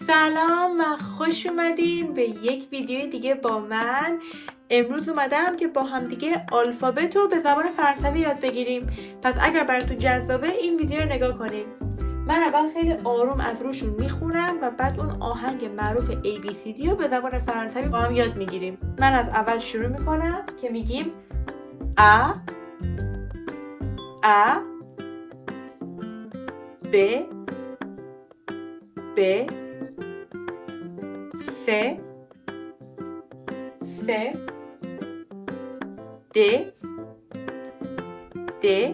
سلام و خوش اومدین به یک ویدیو دیگه با من. امروز اومدم که با هم دیگه آلفابت رو به زبان فرانسوی یاد بگیریم. پس اگر براتون جذابه این ویدیو رو نگاه کنین. من اول خیلی آروم از روشون میخونم و بعد اون آهنگ معروف ABCD رو به زبان فرانسوی با هم یاد میگیریم. من از اول شروع میکنم که میگیم A B B C D E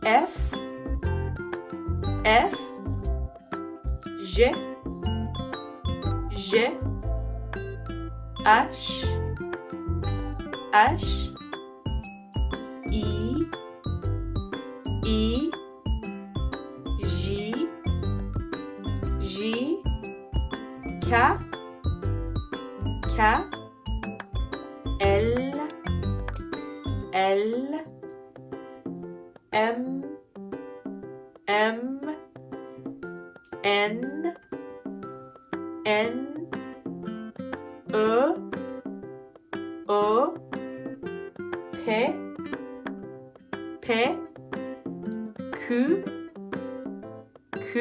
F G H I J K L M N O P Q R S T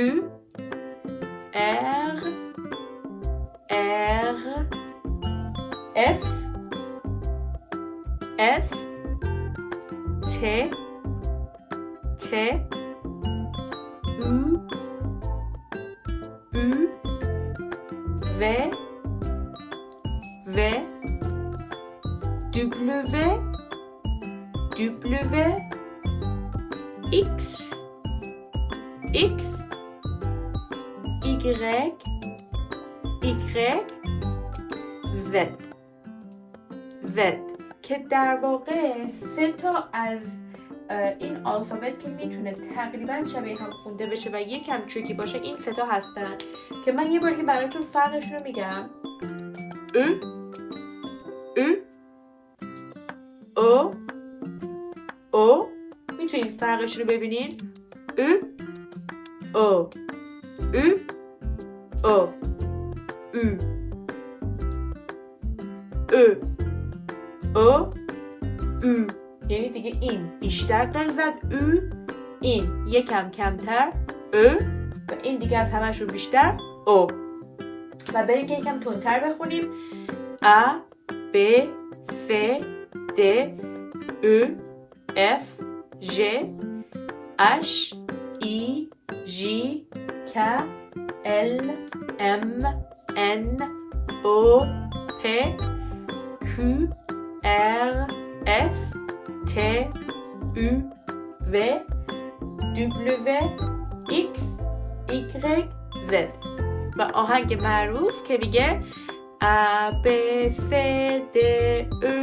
U V W X Y Z که در واقع سه تا از این آلفابت که میتونه تقریبا شبیه هم خونده بشه و یکم تریکی باشه این سه تا هستن که من یه بار که براتون فرقش رو میگم. او میتونید فرقش رو ببینین. او یعنی دیگه این بیشتر قل زد این یکم کمتر و این دیگه از همشون بیشتر او. و بریم که یکم تندتر بخونیم. A B C D E F G H I J K L M N O P Q R S T U V W X Y Z و آهنگ معروف که میگه A B C D E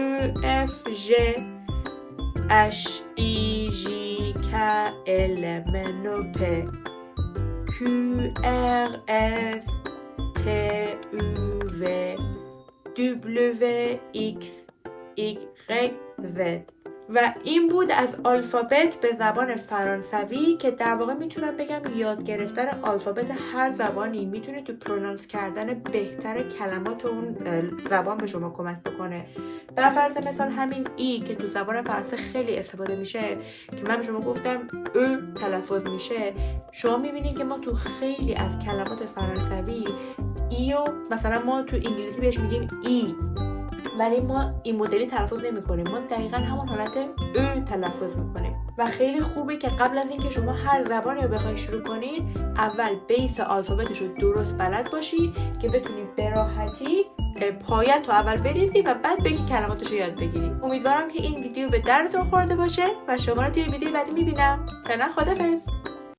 F G H I J K L M N O P Q R S T U V W X Y Z و این بود از آلفابت به زبان فرانسوی که در واقع میتونم بگم یاد گرفتن آلفابت هر زبانی میتونه تو پرونانس کردن بهتر کلمات اون زبان به شما کمک بکنه. بر فرض مثال همین ای که تو زبان فرانسه خیلی استفاده میشه که من به شما گفتم تلفظ میشه، شما میبینید که ما تو خیلی از کلمات فرانسوی ایو مثلا ما تو انگلیسی بهش میگیم ای، ولی ما این مدلی تلفظ نمی کنیم، ما دقیقا همون حالت تلفظ میکنیم و خیلی خوبه که قبل از اینکه شما هر زبانی رو بخواید شروع کنید اول بیس آلفابتش رو درست بلد باشی که بتونید به راحتی پایت رو اول بریزی و بعد بگی کلماتش رو یاد بگیری. امیدوارم که این ویدیو به دردتون خورده باشه و شما رو توی ویدیو بعدی میبینم. فعلا خدافظ.